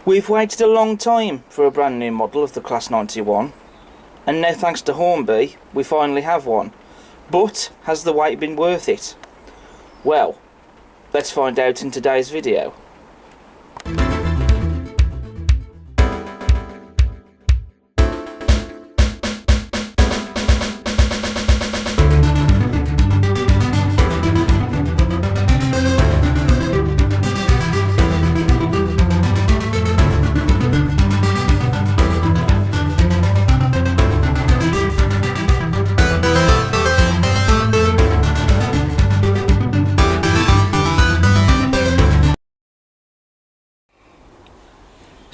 We've waited a long time for a brand new model of the Class 91, and now thanks to Hornby we finally have one. But has the wait been worth it? Well, let's find out in today's video.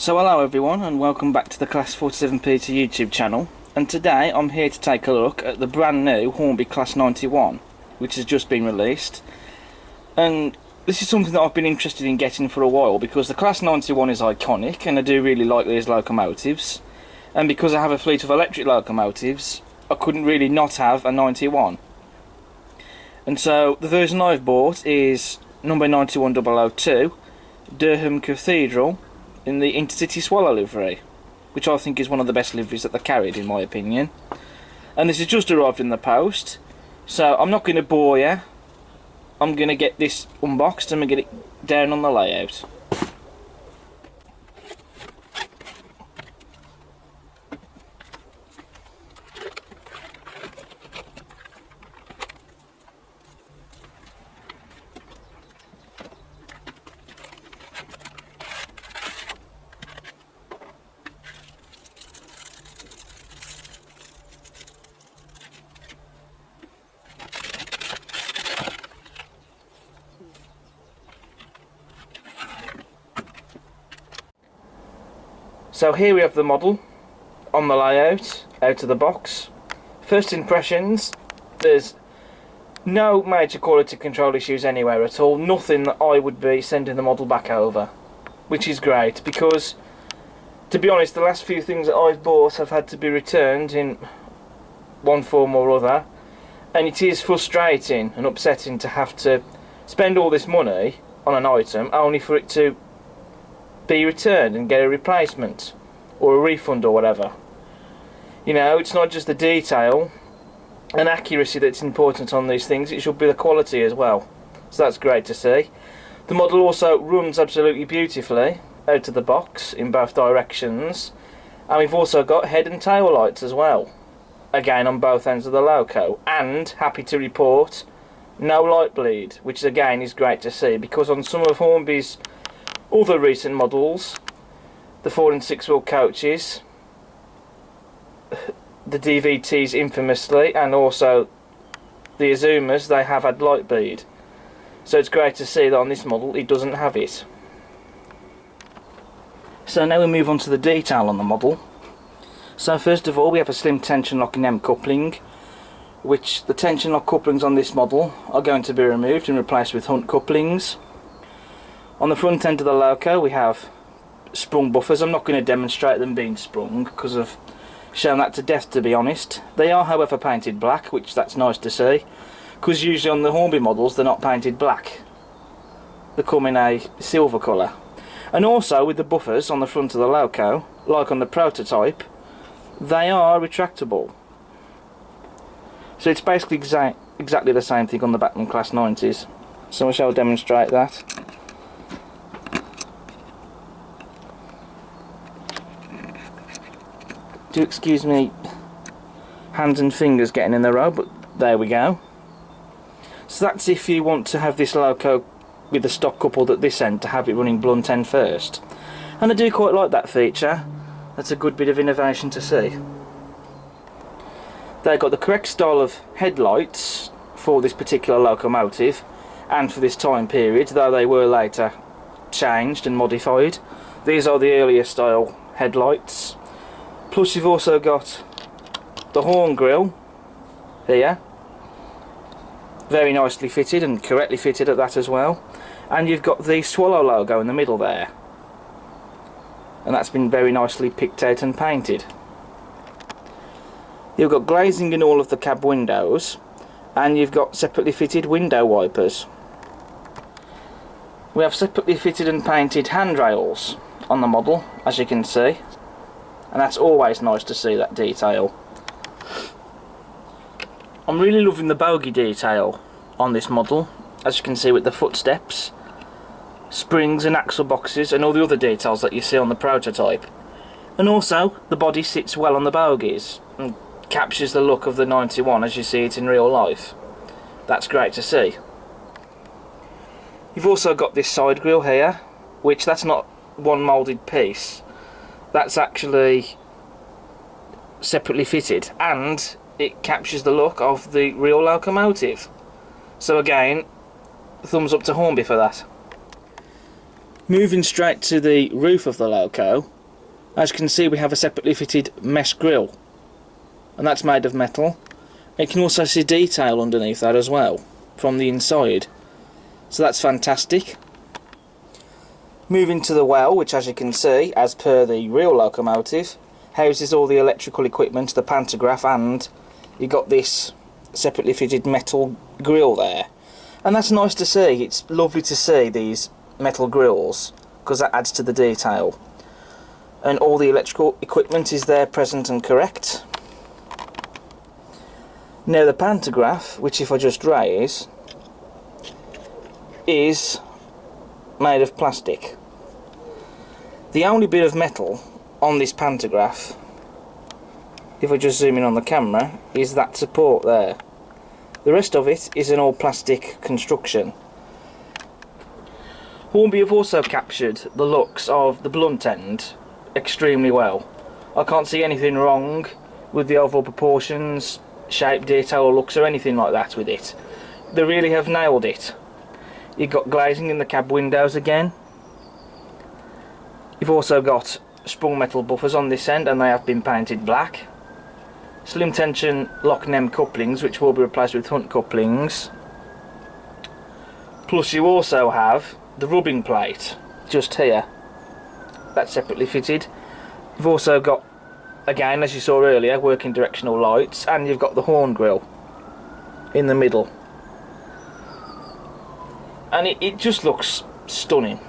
So hello everyone, and welcome back to the Class 47 Peter YouTube channel, and today I'm here to take a look at the brand new Hornby Class 91 which has just been released. And this is something that I've been interested in getting for a while because the Class 91 is iconic and I do really like these locomotives, and because I have a fleet of electric locomotives I couldn't really not have a 91. And so the version I've bought is number 91002 Durham Cathedral in the Intercity Swallow livery, which I think is one of the best liveries that they carried in my opinion. And this has just arrived in the post, so I'm not going to bore you. I'm going to get this unboxed and we'll get it down on the layout. So here we have the model on the layout, out of the box. First impressions, there's no major quality control issues anywhere at all, nothing that I would be sending the model back over, which is great because, to be honest, the last few things that I've bought have had to be returned in one form or other, and it is frustrating and upsetting to have to spend all this money on an item only for it to be returned and get a replacement or a refund or whatever. You know, it's not just the detail and accuracy that's important on these things, it should be the quality as well. So that's great to see. The model also runs absolutely beautifully out of the box in both directions, and we've also got head and tail lights as well, again on both ends of the loco, and happy to report no light bleed, which again is great to see because on some of Hornby's other recent models, the 4 and 6 wheel coaches, the DVTs infamously, and also the Azumas, they have had light bleed. So it's great to see that on this model it doesn't have it. So now we move on to the detail on the model. So first of all we have a slim tension lock and M coupling, which the tension lock couplings on this model are going to be removed and replaced with Hunt couplings. On the front end of the loco we have sprung buffers. I'm not going to demonstrate them being sprung because I've shown that to death, to be honest. They are however painted black, which that's nice to see, because usually on the Hornby models they're not painted black. They come in a silver colour. And also with the buffers on the front of the loco, like on the prototype, they are retractable. So it's basically exactly the same thing on the Batman Class 90s. So I shall demonstrate that. Do excuse me hands and fingers getting in the row, but there we go. So that's if you want to have this loco with the stock coupled at this end to have it running blunt end first. And I do quite like that feature. That's a good bit of innovation to see. They've got the correct style of headlights for this particular locomotive and for this time period, though they were later changed and modified. These are the earlier style headlights. Plus you've also got the horn grille here, very nicely fitted and correctly fitted at that as well, and you've got the swallow logo in the middle there, and that's been very nicely picked out and painted. You've got glazing in all of the cab windows, and you've got separately fitted window wipers. We have separately fitted and painted handrails on the model, as you can see, and that's always nice to see that detail. I'm really loving the bogie detail on this model, as you can see with the footsteps, springs and axle boxes and all the other details that you see on the prototype. And also the body sits well on the bogies and captures the look of the 91 as you see it in real life. That's great to see. You've also got this side grille here, which that's not one moulded piece, that's actually separately fitted, and it captures the look of the real locomotive. So again, thumbs up to Hornby for that. Moving straight to the roof of the loco, as you can see we have a separately fitted mesh grille, and that's made of metal. You can also see detail underneath that as well, from the inside, so that's fantastic. Moving to the well, which as you can see, as per the real locomotive, houses all the electrical equipment, the pantograph, and you got this separately fitted metal grille there. And that's nice to see. It's lovely to see these metal grilles, because that adds to the detail. And all the electrical equipment is there present and correct. Now the pantograph, which if I just raise, is made of plastic. The only bit of metal on this pantograph, if I just zoom in on the camera, is that support there. The rest of it is an all plastic construction. Hornby have also captured the looks of the blunt end extremely well. I can't see anything wrong with the overall proportions, shape, detail or looks or anything like that with it. They really have nailed it. You've got glazing in the cab windows again. You've also got sprung metal buffers on this end, and they have been painted black. Slim tension lock NEM couplings, which will be replaced with Hunt couplings. Plus you also have the rubbing plate just here. That's separately fitted. You've also got, again as you saw earlier, working directional lights, and you've got the horn grille in the middle. And it just looks stunning.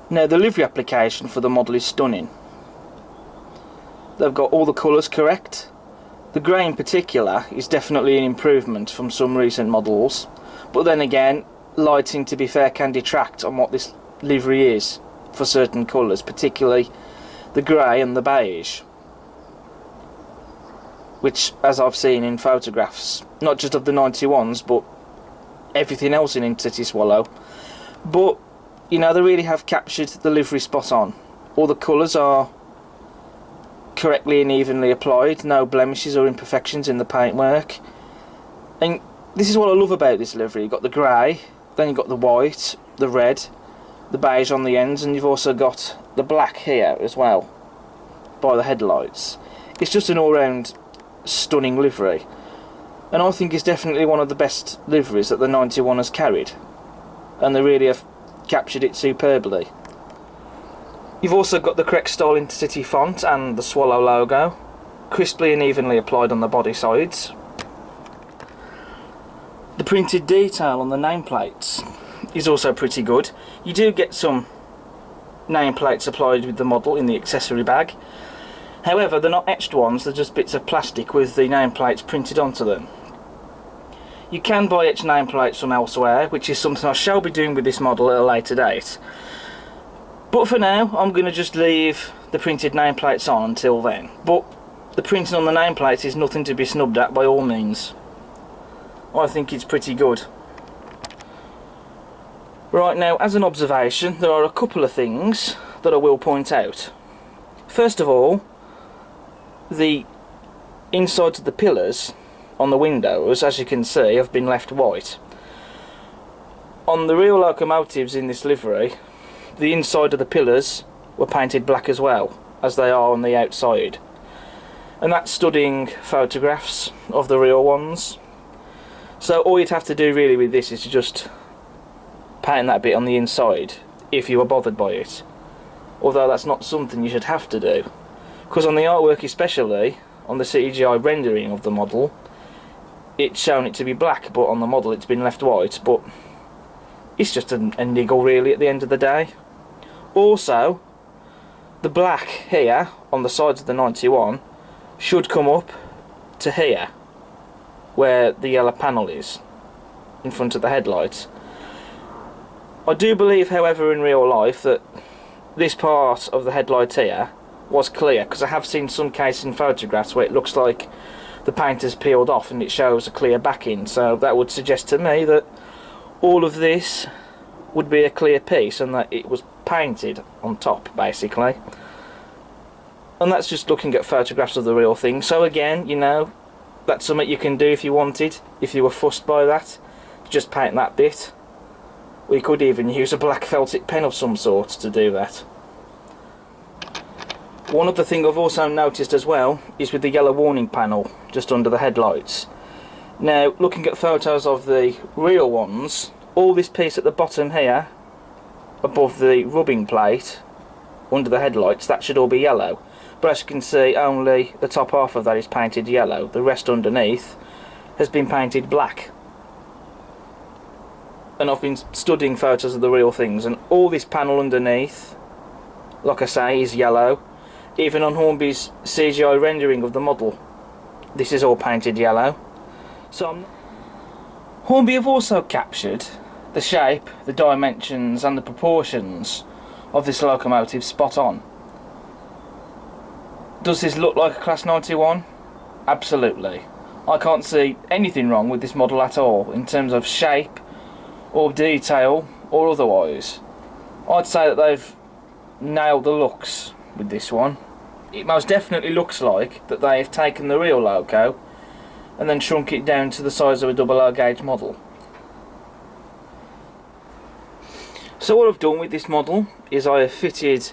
Now the livery application for the model is stunning. They've got all the colours correct. The grey in particular is definitely an improvement from some recent models, but then again, lighting, to be fair, can detract on what this livery is for certain colours, particularly the grey and the beige, which, as I've seen in photographs, not just of the 91s but everything else in Intercity Swallow. But you know, they really have captured the livery spot on. All the colours are correctly and evenly applied, no blemishes or imperfections in the paintwork. And this is what I love about this livery. You've got the grey, then you've got the white, the red, the beige on the ends, and you've also got the black here as well by the headlights. It's just an all-round stunning livery, and I think it's definitely one of the best liveries that the 91 has carried, and they really have captured it superbly. You've also got the correct style Intercity font and the Swallow logo, crisply and evenly applied on the body sides. The printed detail on the nameplates is also pretty good. You do get some nameplates applied with the model in the accessory bag. However, they're not etched ones, they're just bits of plastic with the nameplates printed onto them. You can buy etched nameplates from elsewhere, which is something I shall be doing with this model at a later date. But for now, I'm going to just leave the printed nameplates on until then. But the printing on the nameplates is nothing to be snubbed at by all means. I think it's pretty good. Right, now, as an observation, there are a couple of things that I will point out. First of all, the insides of the pillars on the windows, as you can see, have been left white. On the real locomotives in this livery, the inside of the pillars were painted black as well, as they are on the outside. And that's studying photographs of the real ones. So all you'd have to do really with this is to just paint that bit on the inside, if you were bothered by it. Although that's not something you should have to do, because on the artwork, especially on the CGI rendering of the model, it's shown it to be black, but on the model it's been left white. But it's just a niggle really at the end of the day. Also, the black here on the sides of the 91 should come up to here, where the yellow panel is, in front of the headlights. I do believe, however, in real life that this part of the headlight here was clear, because I have seen some cases in photographs where it looks like the paint has peeled off and it shows a clear backing, so that would suggest to me that all of this would be a clear piece and that it was painted on top, basically. And that's just looking at photographs of the real thing. So again, you know, that's something you can do if you wanted, if you were fussed by that, just paint that bit. We could even use a black felted pen of some sort to do that. One other thing I've also noticed as well is with the yellow warning panel just under the headlights. Now, looking at photos of the real ones, all this piece at the bottom here, above the rubbing plate, under the headlights, that should all be yellow. But as you can see, only the top half of that is painted yellow. The rest underneath has been painted black. And I've been studying photos of the real things, and all this panel underneath, like I say, is yellow. Even on Hornby's CGI rendering of the model, this is all painted yellow. So Hornby have also captured the shape, the dimensions and the proportions of this locomotive spot on. Does this look like a Class 91? Absolutely. I can't see anything wrong with this model at all in terms of shape or detail or otherwise. I'd say that they've nailed the looks with this one. It most definitely looks like that they've taken the real loco and then shrunk it down to the size of a 00 gauge model. So what I've done with this model is I have fitted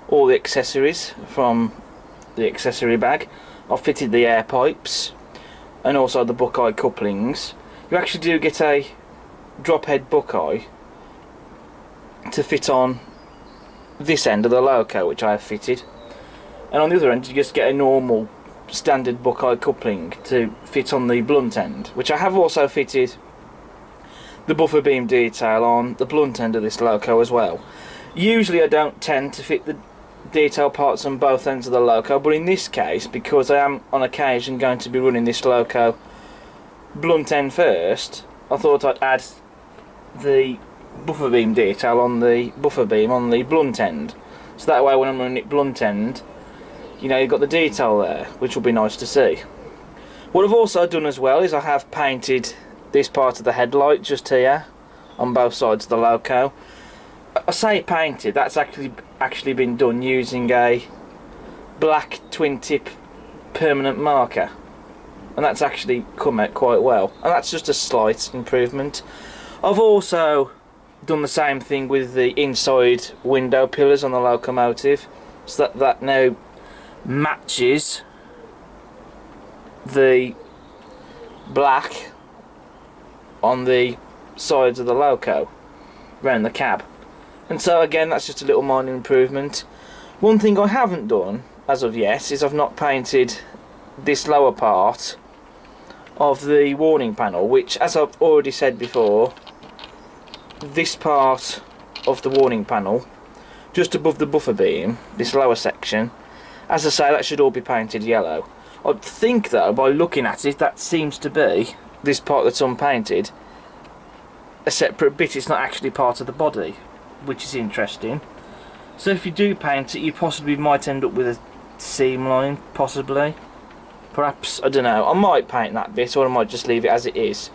all the accessories from the accessory bag. I've fitted the air pipes and also the buckeye couplings. You actually do get a drop head buckeye to fit on this end of the loco, which I have fitted, and on the other end you just get a normal standard buckeye coupling to fit on the blunt end, which I have also fitted the buffer beam detail on the blunt end of this loco as well. Usually I don't tend to fit the detail parts on both ends of the loco, but in this case, because I am on occasion going to be running this loco blunt end first, I thought I'd add the buffer beam detail on the buffer beam on the blunt end, so that way when I'm running it blunt end, you know, you've got the detail there, which will be nice to see. What I've also done as well is I have painted this part of the headlight just here on both sides of the loco. I say painted, that's actually been done using a black twin tip permanent marker, and that's actually come out quite well, and that's just a slight improvement. I've also done the same thing with the inside window pillars on the locomotive, so that now matches the black on the sides of the loco around the cab. And so again, that's just a little minor improvement. One thing I haven't done as of yet is I've not painted this lower part of the warning panel, which, as I've already said before, this part of the warning panel just above the buffer beam, this lower section, as I say, that should all be painted yellow. I think though, by looking at it, that seems to be this part that's unpainted a separate bit. It's not actually part of the body, which is interesting. So if you do paint it, you possibly might end up with a seam line, possibly. Perhaps, I don't know, I might paint that bit, or I might just leave it as it is.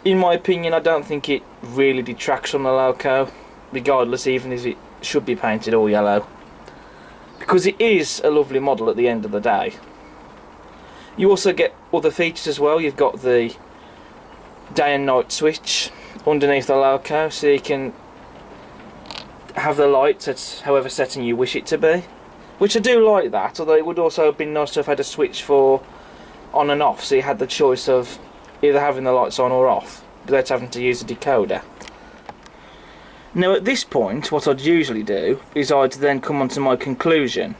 In my opinion, I don't think it really detracts from the loco, regardless, even if it should be painted all yellow, because it is a lovely model at the end of the day. You also get other features as well. You've got the day and night switch underneath the loco, so you can have the lights at however setting you wish it to be, which I do like that, although it would also have been nice to have had a switch for on and off, so you had the choice of either having the lights on or off without having to use a decoder. Now at this point, what I'd usually do is I'd then come on to my conclusion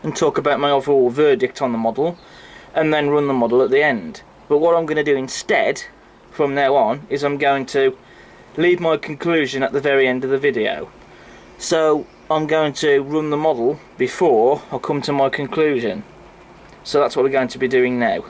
and talk about my overall verdict on the model, and then run the model at the end. But what I'm going to do instead from now on is I'm going to leave my conclusion at the very end of the video. So I'm going to run the model before I come to my conclusion. So that's what we're going to be doing now.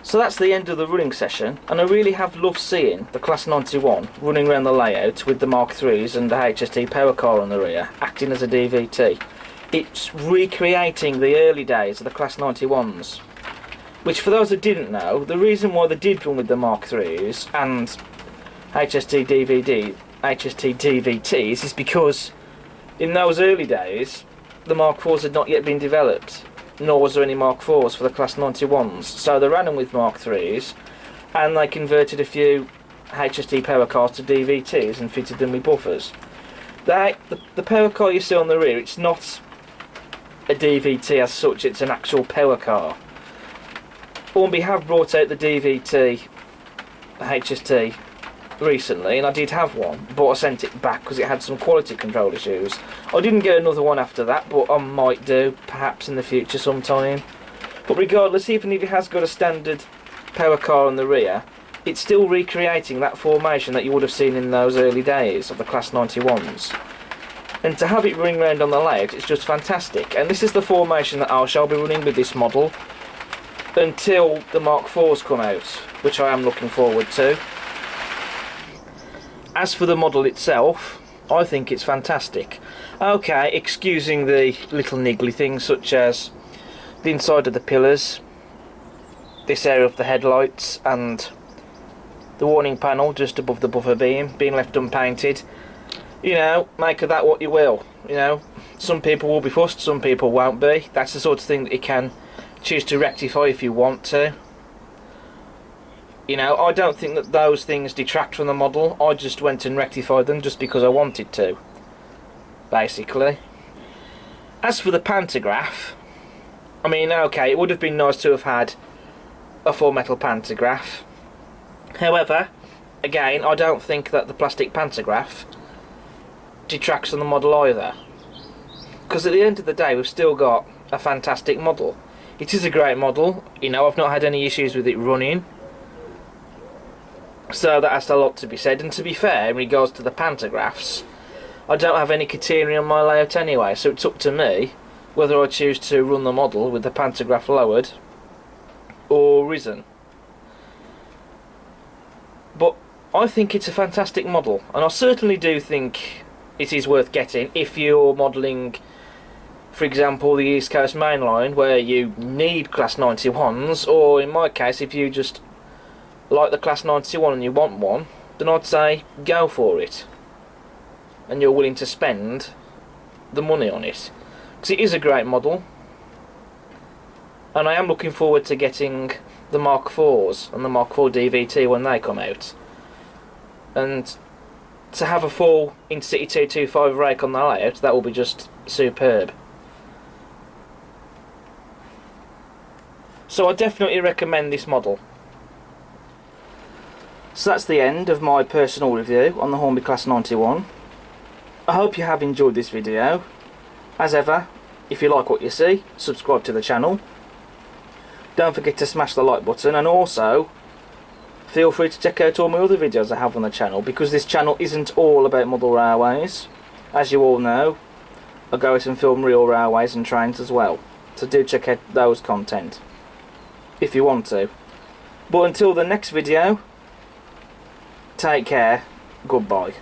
So that's the end of the running session, and I really have loved seeing the Class 91 running around the layout with the Mark IIIs and the HST power car on the rear, acting as a DVT. It's recreating the early days of the Class 91s, which for those that didn't know, the reason why they did run with the Mark IIIs and HST DVTs is because in those early days the Mark IVs had not yet been developed, nor was there any Mark IVs for the Class 91s, so they ran them with Mark IIIs and they converted a few HST power cars to DVTs and fitted them with buffers. The power car you see on the rear, it's not a DVT as such, it's an actual power car. Hornby have brought out the DVT HST recently, and I did have one, but I sent it back because it had some quality control issues. I didn't get another one after that, but I might do, perhaps in the future sometime. But regardless, even if it has got a standard power car on the rear, it's still recreating that formation that you would have seen in those early days of the Class 91s. And to have it running around on the layout, it's just fantastic. And this is the formation that I shall be running with this model until the Mark IVs come out, which I am looking forward to. As for the model itself, I think it's fantastic. Okay, excusing the little niggly things such as the inside of the pillars, this area of the headlights, and the warning panel just above the buffer beam being left unpainted. You know, make of that what you will. You know, some people will be fussed, some people won't be. That's the sort of thing that you can choose to rectify if you want to. You know, I don't think that those things detract from the model. I just went and rectified them just because I wanted to, basically. As for the pantograph, I mean, okay, it would have been nice to have had a full metal pantograph. However, again, I don't think that the plastic pantograph detracts from the model either. Because at the end of the day, we've still got a fantastic model. It is a great model. You know, I've not had any issues with it running. So that has a lot to be said. And to be fair, in regards to the pantographs, I don't have any catenary on my layout anyway, so it's up to me whether I choose to run the model with the pantograph lowered or risen. But I think it's a fantastic model, and I certainly do think it is worth getting if you're modelling, for example, the East Coast Main Line, where you need Class 91s, or in my case, if you just like the Class 91 and you want one, then I'd say go for it. And you're willing to spend the money on it. Because it is a great model. And I am looking forward to getting the Mark IVs and the Mark IV DVT when they come out. And to have a full Intercity 225 rake on the layout, that will be just superb. So I definitely recommend this model. So that's the end of my personal review on the Hornby Class 91. I hope you have enjoyed this video. As ever, if you like what you see, subscribe to the channel. Don't forget to smash the like button, and also feel free to check out all my other videos I have on the channel, because this channel isn't all about model railways. As you all know, I go out and film real railways and trains as well, so do check out those content if you want to. But until the next video, take care, goodbye.